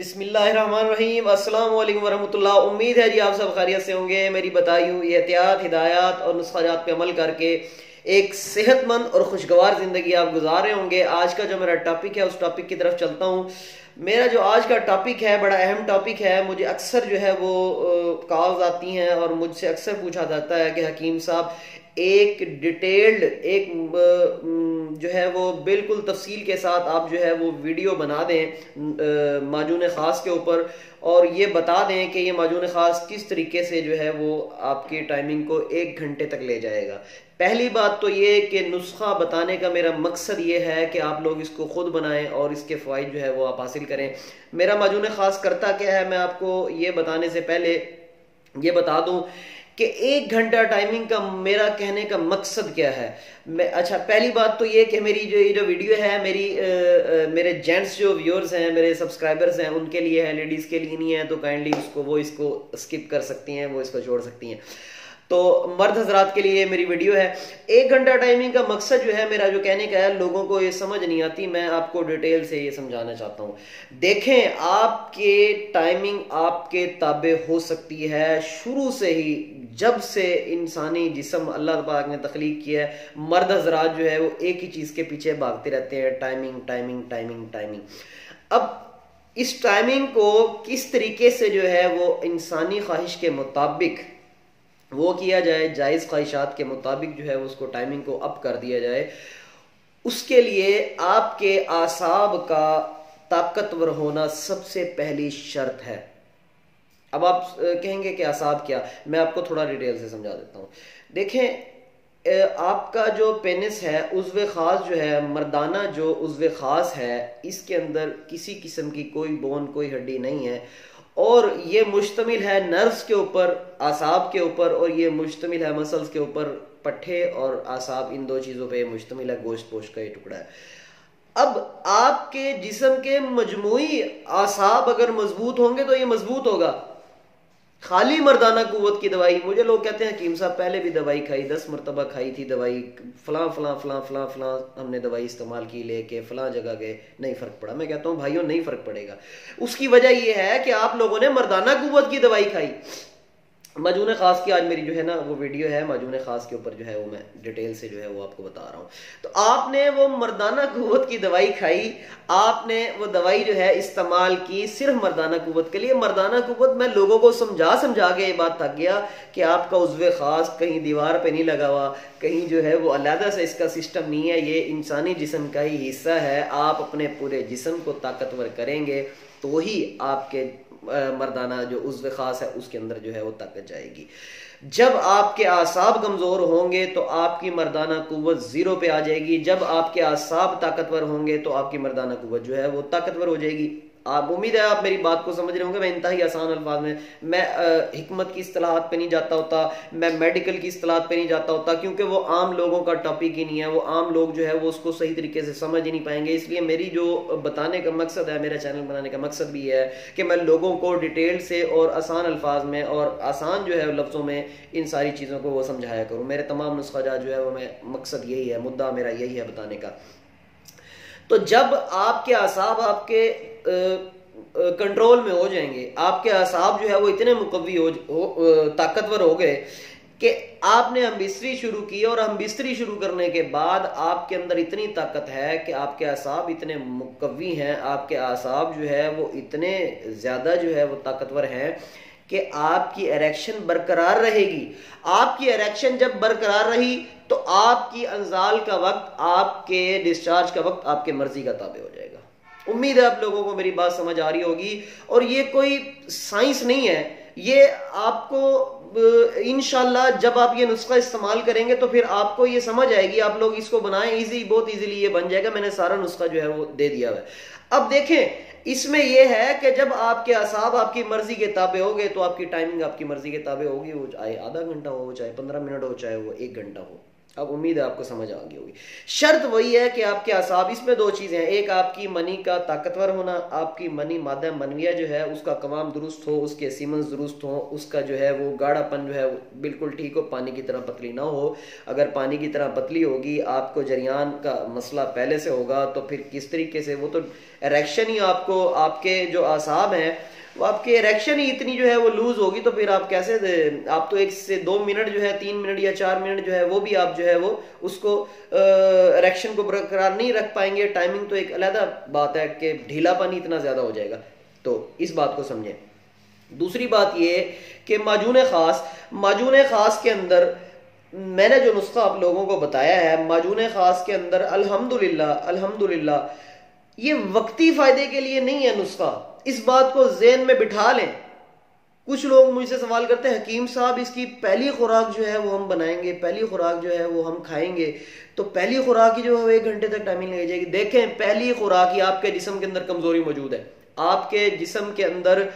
बिस्मिल्लाहिर्रहमानिर्रहीम। अस्सलाम वालेकुम वरहमतुल्लाह। उम्मीद है जी आप सब खैरियत से होंगे। मेरी बताई हुई एहतियात, हिदायत और नुस्खाजात पे अमल करके एक सेहतमंद और खुशगवार ज़िंदगी आप गुजार रहे होंगे। आज का जो मेरा टॉपिक है उस टॉपिक की तरफ चलता हूँ। मेरा जो आज का टॉपिक है बड़ा अहम टॉपिक है। मुझे अक्सर जो है वो कॉल्स आती हैं और मुझसे अक्सर पूछा जाता है कि हकीम साहब एक डिटेल्ड जो है वो बिल्कुल तफसील के साथ आप जो है वो वीडियो बना दें माजून ख़ास के ऊपर और ये बता दें कि ये माजून ख़ास किस तरीके से जो है वो आपकी टाइमिंग को 1 घंटे तक ले जाएगा। पहली बात तो ये कि नुस्खा बताने का मेरा मकसद ये है कि आप लोग इसको खुद बनाएं और इसके फ़ायदे जो है वो आप हासिल करें। मेरा माजून ख़ास करता क्या है, मैं आपको ये बताने से पहले ये बता दूं कि 1 घंटा टाइमिंग का मेरा कहने का मकसद क्या है। अच्छा, पहली बात तो ये कि मेरी जो वीडियो है मेरे जेंट्स जो व्यूअर्स हैं, मेरे सब्सक्राइबर्स हैं, उनके लिए है, लेडीज़ के लिए नहीं है। तो काइंडली इसको स्किप कर सकती हैं, वो इसको छोड़ सकती हैं। तो मर्द हजरात के लिए मेरी वीडियो है। 1 घंटा टाइमिंग का मकसद जो है मेरा जो कहने का है, लोगों को ये समझ नहीं आती, मैं आपको डिटेल से ये समझाना चाहता हूँ। देखें, आपके टाइमिंग आपके ताबे हो सकती है शुरू से ही। जब से इंसानी जिस्म अल्लाह पाक ने तख्लीक किया है, मर्द हजरात जो है वो एक ही चीज़ के पीछे भागते रहते हैं, टाइमिंग टाइमिंग टाइमिंग टाइमिंग। अब इस टाइमिंग को किस तरीके से जो है वो इंसानी ख्वाहिश के मुताबिक वो किया जाए, जायज़ ख्वाहिशात के मुताबिक जो है उसको टाइमिंग को अप कर दिया जाए, उसके लिए आपके आसाब का ताकतवर होना सबसे पहली शर्त है। अब आप कहेंगे कि आसाब क्या, मैं आपको थोड़ा डिटेल से समझा देता हूँ। देखें, आपका जो पेनिस है, उज़्व ख़ास जो है, मर्दाना जो उज़्व ख़ास है, इसके अंदर किसी किस्म की कोई बोन, कोई हड्डी नहीं है और ये मुश्तमिल है नर्व्स के ऊपर, आसाब के ऊपर, और ये मुश्तमिल है मसल्स के ऊपर, पट्ठे और आसाब, इन 2 चीज़ों पे मुश्तमिल है। गोश्त पोश का ये टुकड़ा है। अब आपके जिस्म के मजमूई आसाब अगर मजबूत होंगे तो ये मजबूत होगा। खाली मर्दाना कुव्वत की दवाई, मुझे लोग कहते हैं हकीम साहब पहले भी दवाई खाई, 10 मरतबा खाई थी दवाई, फलां फलां फलां फलां फलां हमने दवाई इस्तेमाल की, लेके फलां जगह गए, नहीं फ़र्क पड़ा। मैं कहता हूँ भाइयों नहीं फ़र्क पड़ेगा। उसकी वजह यह है कि आप लोगों ने मर्दाना कुव्वत की दवाई खाई। माजून ख़ास की आज मेरी जो है ना वो वीडियो है, माजून ख़ास के ऊपर जो है वो मैं डिटेल से जो है वो आपको बता रहा हूँ। तो आपने वो मर्दाना कुव्वत की दवाई खाई, आपने वो दवाई जो है इस्तेमाल की सिर्फ मर्दाना कुव्वत के लिए। मर्दाना कुव्वत मैं लोगों को समझा के ये बात थक गया कि आपका उज़्व ख़ास कहीं दीवार पे नहीं लगा हुआ, कहीं जो है वो अलहदा से इसका सिस्टम नहीं है, ये इंसानी जिस्म का ही हिस्सा है। आप अपने पूरे जिस्म को ताकतवर करेंगे तो ही आपके मर्दाना जो उज़्व ख़ास है उसके अंदर जो है वो ताकत जाएगी। जब आपके आसाब कमज़ोर होंगे तो आपकी मर्दाना कुव्वत 0 पे आ जाएगी। जब आपके आसाब ताकतवर होंगे तो आपकी मर्दाना कुव्वत जो है वो ताकतवर हो जाएगी। आप उम्मीद है आप मेरी बात को समझ रहे होंगे। मैं इंतहाई आसान अल्फाज में, मैं हिकमत की इस्तिलाहात पे नहीं जाता होता, मैं मेडिकल की इस्तिलाहात पे नहीं जाता होता, क्योंकि वो आम लोगों का टॉपिक ही नहीं है। वो आम लोग जो है वो उसको सही तरीके से समझ ही नहीं पाएंगे। इसलिए मेरी जो बताने का मकसद है, मेरा चैनल बनाने का मकसद भी है कि मैं लोगों को डिटेल से और आसान अल्फाज में और आसान जो है लफ्ज़ों में इन सारी चीज़ों को वो समझाया करूँ। मेरे तमाम नुस्खा जो है वो मैं मकसद यही है, मुद्दा मेरा यही है बताने का। तो जब आपके आसाब आपके कंट्रोल में हो जाएंगे, आपके आसाब जो है वो इतने मुकव्वी ताकतवर हो गए कि आपने हमबिस्तरी शुरू की, और हमबिस्तरी शुरू करने के बाद आपके अंदर इतनी ताकत है कि आपके आसाब इतने मुकव्वी हैं, आपके आसाब जो है वो इतने ज़्यादा जो है वो ताकतवर हैं कि आपकी इरेक्शन बरकरार रहेगी। आपकी इरेक्शन जब बरकरार रही तो आपकी अंजाल का वक्त, आपके डिस्चार्ज का वक्त आपके मर्जी का ताबे हो जाएगा। उम्मीद है आप लोगों को मेरी बात समझ आ रही होगी। और ये कोई साइंस नहीं है, ये आपको इंशाल्लाह जब आप ये नुस्खा इस्तेमाल करेंगे तो फिर आपको ये समझ आएगी। आप लोग इसको बनाएं, बहुत इजीली ये बन जाएगा। मैंने सारा नुस्खा जो है वो दे दिया है। अब देखें, इसमें यह है कि जब आपके असाब आपकी मर्जी के ताबे हो गए तो आपकी टाइमिंग आपकी मर्जी के ताबे होगी। वो चाहे आधा घंटा हो, चाहे 15 मिनट हो, चाहे वो 1 घंटा हो। अब उम्मीद है आपको समझ आ गई होगी। शर्त वही है कि आपके असाब, इसमें दो चीजें हैं, एक आपकी मनी का ताकतवर होना, आपकी मनी मादा मनविया जो है उसका कवाम दुरुस्त हो, उसके सीमंस दुरुस्त हो, उसका जो है वो गाढ़ापन जो है बिल्कुल ठीक हो, पानी की तरह पतली ना हो। अगर पानी की तरह पतली होगी, आपको जरियान का मसला पहले से होगा, तो फिर किस तरीके से, वो तो इरेक्शन ही आपको, आपके जो असाब हैं वो आपके इरेक्शन ही इतनी जो है वो लूज होगी, तो फिर आप कैसे, आप तो 1 से 2 मिनट जो है, 3 मिनट या 4 मिनट जो है वो भी आप जो है वो उसको इरेक्शन को बरकरार नहीं रख पाएंगे। टाइमिंग तो एक अलग बात है कि ढीलापन इतना ज्यादा हो जाएगा, तो इस बात को समझें। दूसरी बात ये कि माजून खास के अंदर मैंने जो नुस्खा आप लोगों को बताया है, माजून खास के अंदर अल्हम्दुलिल्लाह ये वक्ती फायदे के लिए नहीं है नुस्खा, इस बात को ज़हन में बिठा लें। कुछ लोग मुझसे सवाल करते हैं, हकीम साहब इसकी पहली खुराक जो है वो हम बनाएंगे, पहली खुराक जो है वो हम खाएंगे, तो पहली खुराक ही जो है वो 1 घंटे तक टाइमिंग लग जाएगी। देखें, पहली खुराक ही आपके जिस्म के अंदर कमजोरी मौजूद है, आपके जिस्म के अंदर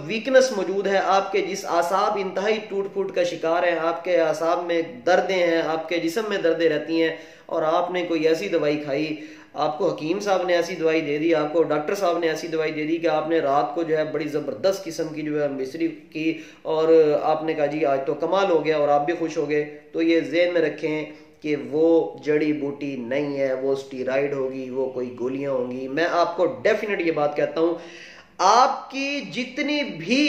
वीकनेस मौजूद है, आपके जिस आसाब इंतहाई टूट फूट का शिकार है, आपके आसाब में दर्दें हैं, आपके जिस्म में दर्दें रहती हैं, और आपने कोई ऐसी दवाई खाई, आपको हकीम साहब ने ऐसी दवाई दे दी, आपको डॉक्टर साहब ने ऐसी दवाई दे दी कि आपने रात को जो है बड़ी ज़बरदस्त किस्म की जो है मिस्री की, और आपने कहा जी आज तो कमाल हो गया और आप भी खुश हो गए, तो ये ज़हन में रखें कि वो जड़ी बूटी नहीं है, वो स्टीराइड होगी, वो कोई गोलियां होंगी। मैं आपको डेफिनेट ये बात कहता हूं, आपकी जितनी भी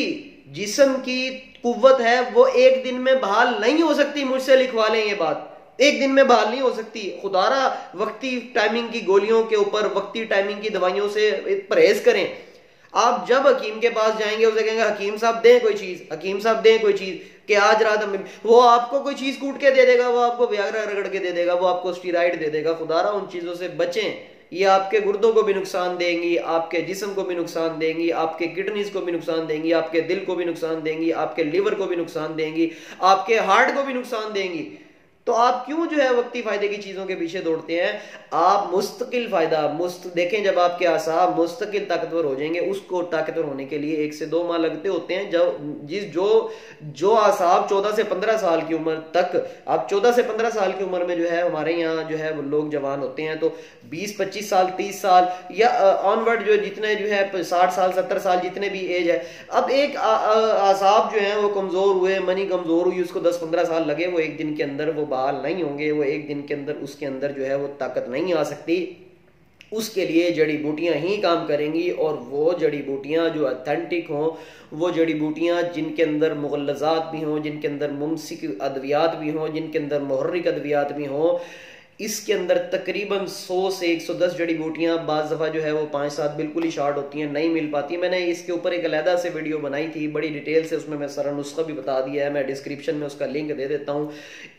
जिस्म की कुव्वत है वो 1 दिन में बहाल नहीं हो सकती, मुझसे लिखवा लें ये बात, 1 दिन में बहाल नहीं हो सकती। खुदारा वक्ती टाइमिंग की गोलियों के ऊपर, वक्ती टाइमिंग की दवाइयों से परहेज करें। आप जब हकीम के पास जाएंगे उसे कहेंगे हकीम साहब दें कोई चीज, हकीम साहब दें कोई चीज, कि आज रात में वो आपको कोई चीज कूट के दे देगा, वो आपको व्याग्रा रगड़ के दे देगा, वो आपको स्टीराइड दे देगा। खुदारा उन चीजों से बचें, ये आपके गुर्दों को भी नुकसान देंगी, आपके जिस्म को भी नुकसान देंगी, आपके किडनीज को भी नुकसान देंगी, आपके दिल को भी नुकसान देंगी, आपके लिवर को भी नुकसान देंगी, आपके हार्ट को भी नुकसान देंगी। तो आप क्यों जो है वक्ती फायदे की चीजों के पीछे दौड़ते हैं? आप मुस्तकिल फायदा देखें, जब आपके आसाब मुस्तकिल ताकतवर हो जाएंगे, उसको ताकतवर होने के लिए 1 से 2 माह लगते होते हैं। जो आसाब 14 से 15 साल की उम्र तक, आप 14 से 15 साल की उम्र में जो है हमारे यहाँ जो है लोग जवान होते हैं, तो 20-25 साल 30 साल या ऑनवर्ड जो जितने जो है 60 साल 70 साल जितने भी एज है, अब एक आसाब जो है वो कमजोर हुए, मनी कमजोर हुई, उसको 10-15 साल लगे, वो 1 दिन के अंदर वो बहाल नहीं होंगे, वो 1 दिन के अंदर उसके अंदर जो है वो ताकत नहीं आ सकती। उसके लिए जड़ी बूटियां ही काम करेंगी, और वो जड़ी बूटियां जो ऑथेंटिक हों, वो जड़ी बूटियां जिनके अंदर मुगल्लज़ात भी हों, जिनके अंदर मुमसिक अद्वियात भी हों, जिनके अंदर मुहर्रिक अद्वियात भी हों। इसके अंदर तकरीबन 100 से 110 जड़ी बूटियां, बाज़ दफ़ा जो है वो 5-7 बिल्कुल ही शॉर्ट होती हैं, नहीं मिल पाती। मैंने इसके ऊपर एक अलहदा से वीडियो बनाई थी बड़ी डिटेल से, उसमें मैं सारा नुस्खा भी बता दिया है, मैं डिस्क्रिप्शन में उसका लिंक दे देता हूँ।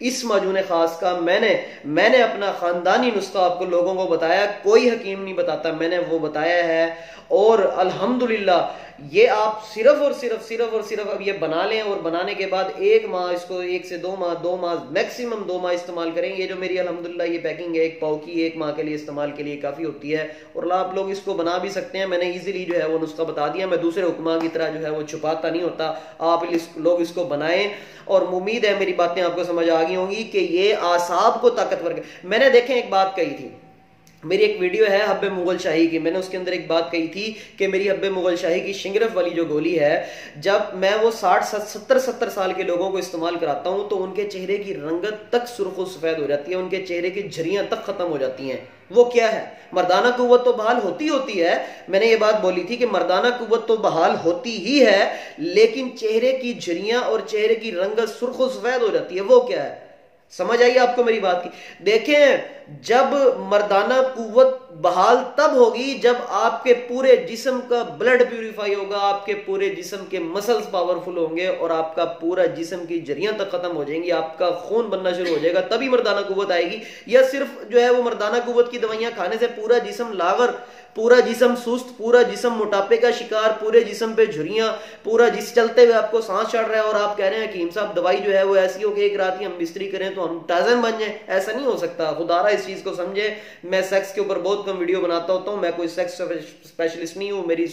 इस माजून खास का मैंने अपना ख़ानदानी नुस्खा आपको लोगों को बताया, कोई हकीम नहीं बताता, मैंने वो बताया है। और अल्हम्दुलिल्लाह ये आप सिर्फ और सिर्फ अब ये बना लें, और बनाने के बाद 1 माह इसको, 1 से 2 माह मैक्सिमम 2 माह इस्तेमाल करें। ये जो मेरी अल्हम्दुलिल्लाह ये पैकिंग है 1 पाव की, 1 माह के लिए इस्तेमाल के लिए काफ़ी होती है, और आप लोग इसको बना भी सकते हैं। मैंने इजीली जो है वो नुस्खा बता दिया, मैं दूसरे हुक्मा की तरह जो है वो छुपाता नहीं होता। आप लोग इसको बनाएं, और उम्मीद है मेरी बातें आपको समझ आ गई होंगी कि ये आसाब को ताकतवर। मैंने देखें एक बात कही थी, मेरी एक वीडियो है हब्बे मुगल शाही की, मैंने उसके अंदर एक बात कही थी कि मेरी हब्बे मुगल शाही की शिंगरफ वाली जो गोली है, जब मैं वो 60-70 साल के लोगों को इस्तेमाल कराता हूं तो उनके चेहरे की रंगत तक सुर्ख और सफेद हो जाती है, उनके चेहरे की झुर्रियां तक खत्म हो जाती हैं। वो क्या है? मर्दाना कुव्वत तो बहाल होती है, मैंने ये बात बोली थी कि मर्दाना कुव्वत तो बहाल होती ही है, लेकिन चेहरे की झुर्रियां और चेहरे की रंगत सुर्ख और सफेद हो जाती है। वो क्या है? समझ आई आपको मेरी बात की? देखें, जब मर्दाना कुव्वत बहाल तब होगी जब आपके पूरे जिस्म का ब्लड प्यूरिफाई होगा, आपके पूरे जिस्म के मसल्स पावरफुल होंगे, और आपका पूरा जिस्म की जरियां तक खत्म हो जाएंगी, आपका खून बनना शुरू हो जाएगा, तभी मर्दाना कुव्वत आएगी। या सिर्फ जो है वो मर्दाना कुव्वत की दवाइयां खाने से पूरा जिस्म लागर पूरा जिस्म सुस्त, पूरा जिस्म मोटापे का शिकार, पूरे जिस्म पे झुर्रियां, पूरा जिस चलते हुए आपको सांस चढ़ रहा है और आप कह रहे हैं हकीम साहब दवाई जो है वो ऐसी हो कि एक रात ही हम बिस्तरी करें तो हम टार्ज़न बन जाए, ऐसा नहीं हो सकता। खुदारा इस चीज को समझे। मैं सेक्स के ऊपर बहुत कम वीडियो बनाता होता हूँ, मैं कोई सेक्स स्पेशलिस्ट नहीं हूँ। मेरी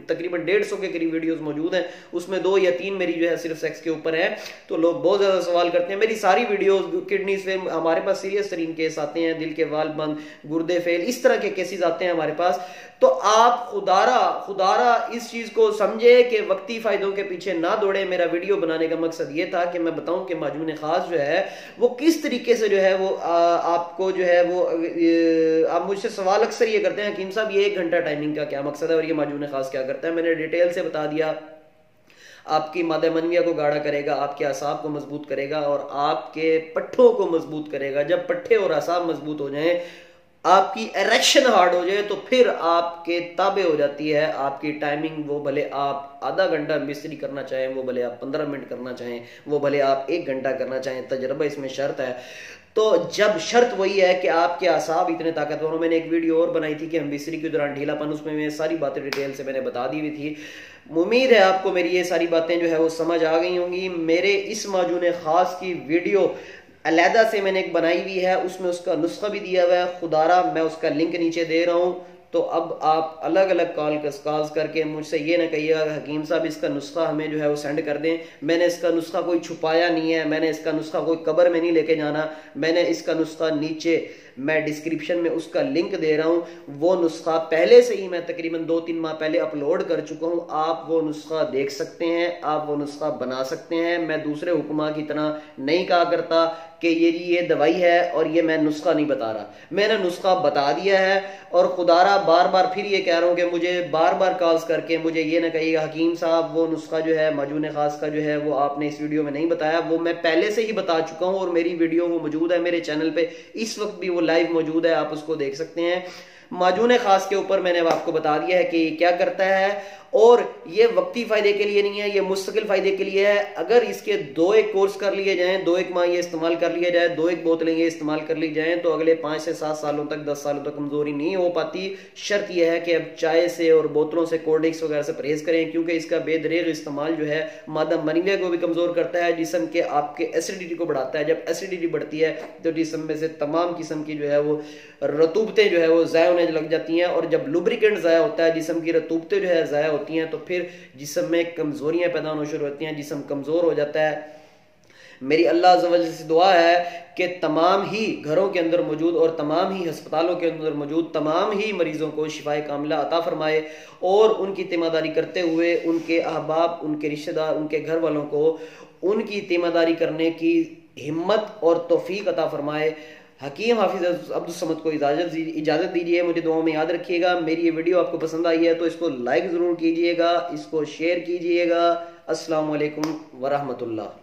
तकरीबन 150 के करीब वीडियोस मौजूद हैं, उसमें 2 या 3 मेरी जो है सिर्फ सेक्स के ऊपर है। तो लोग बहुत ज्यादा सवाल करते हैं। मेरी सारी वीडियोस किडनी से, हमारे पास सीरियस तरीन केस आते हैं, दिल के वाल्व बंद, गुर्दे फेल, इस तरह के केसेस आते हैं हमारे पास। तो आप खुदारा इस चीज को समझे कि वक्ती फायदों के पीछे ना दौड़े। मेरा वीडियो बनाने का मकसद ये था कि मैं बताऊं कि माजून खास जो है वो किस तरीके से जो है वो आपको जो है वो आप मुझसे सवाल अक्सर ये करते हैं हकीम साहब ये 1 घंटा टाइमिंग का क्या मकसद है और ये माजून खास क्या करता है। मैंने डिटेल से बता दिया। आपकी मादा मनविया को गाढ़ा करेगा, आपके असाब को मजबूत करेगा और आपके पट्ठों को मजबूत करेगा। जब पट्ठे और असाब मजबूत हो जाएं, आपकी इरेक्शन हार्ड हो जाए, तो फिर आपके ताबे हो जाती है आपकी टाइमिंग। वो भले आप आधा घंटा मिस्त्री करना चाहें, वो भले आप 15 मिनट करना चाहें, वो भले आप 1 घंटा करना चाहें, तजर्बा इसमें शर्त है। तो जब शर्त वही है कि आपके असाब इतने ताकतवर हो। मैंने एक वीडियो और बनाई थी कि हम बिस्तरी के दौरान ढीलापन, उसमें मैं सारी बातें डिटेल से मैंने बता दी हुई थी। उम्मीद है आपको मेरी ये सारी बातें जो है वो समझ आ गई होंगी। मेरे इस माजून खास की वीडियो अलहदा से मैंने एक बनाई हुई है, उसमें उसका नुस्खा भी दिया हुआ है खुदारा, मैं उसका लिंक नीचे दे रहा हूँ। तो अब आप अलग अलग कॉल्स करके मुझसे ये ना कहिएगा हकीम साहब इसका नुस्खा हमें जो है वो सेंड कर दें। मैंने इसका नुस्खा कोई छुपाया नहीं है, मैंने इसका नुस्खा कोई कब्र में नहीं लेके जाना। मैंने इसका नुस्खा नीचे मैं डिस्क्रिप्शन में उसका लिंक दे रहा हूँ। वो नुस्खा पहले से ही मैं तकरीबन 2-3 माह पहले अपलोड कर चुका हूँ। आप वो नुस्खा देख सकते हैं, आप वो नुस्खा बना सकते हैं। मैं दूसरे हुक्मा की तरह नहीं कहा करता कि ये दवाई है और ये मैं नुस्खा नहीं बता रहा, मैंने नुस्खा बता दिया है। और खुदारा बार बार फिर ये कह रहा हूँ कि मुझे बार बार कॉल्स करके मुझे ये ना कहिएगा हकीम साहब वो नुस्खा जो है माजून खास का जो है वो आपने इस वीडियो में नहीं बताया। वो मैं पहले से ही बता चुका हूँ और मेरी वीडियो वो मौजूद है मेरे चैनल पे, इस वक्त भी वो लाइव मौजूद है, आप उसको देख सकते हैं। माजून खास के ऊपर मैंने आपको बता दिया है कि क्या करता है और ये वक्ती फायदे के लिए नहीं है, ये मुस्तकिल फायदे के लिए है। अगर इसके 2-1 कोर्स कर लिए जाएं, 2-1 माह ये इस्तेमाल कर लिया जाए, 2-1 बोतलें ये इस्तेमाल कर ली जाएं, तो अगले 5 से 7 सालों तक 10 सालों तक कमजोरी नहीं हो पाती। शर्त यह है कि अब चाय से और बोतलों से, कोल्ड ड्रिंक्स वगैरह से परहेज करें, क्योंकि इसका बेदरेग इस्तेमाल जो है मादा मनविया को भी कमजोर करता है, जिस्म के आपके एसिडिटी को बढ़ाता है। जब एसिडिटी बढ़ती है तो जिस्म में से तमाम किस्म की जो है वो रतूबतें जो है वो ज़ाया होने लग जाती हैं, और जब लुब्रिकेंट ज़ाया होता है, जिस्म की रतूबतें जो है ज़ाया होती हैं, तो फिर जिस्म में कमजोरियां पैदा होना शुरू होती हैं, जिस्म कमजोर हो जाता है। मेरी अल्लाह अज़्ज़ व जल से दुआ है कि तमाम ही घरों के अंदर मौजूद और तमाम ही अस्पतालों के अंदर मौजूद तमाम ही मरीजों को शिफाए कामिला अता फरमाए और उनकी तीमारदारी करते हुए उनके अहबाब, उनके रिश्तेदार, उनके घर वालों को उनकी तीमारदारी करने की हिम्मत और तौफीक अता फरमाए। हकीम हाफिज अब्दुल समद को इजाज़त दीजिए, मुझे दुआओं में याद रखिएगा। मेरी ये वीडियो आपको पसंद आई है तो इसको लाइक ज़रूर कीजिएगा, इसको शेयर कीजिएगा। अस्सलाम वालेकुम वरहमतुल्लाह।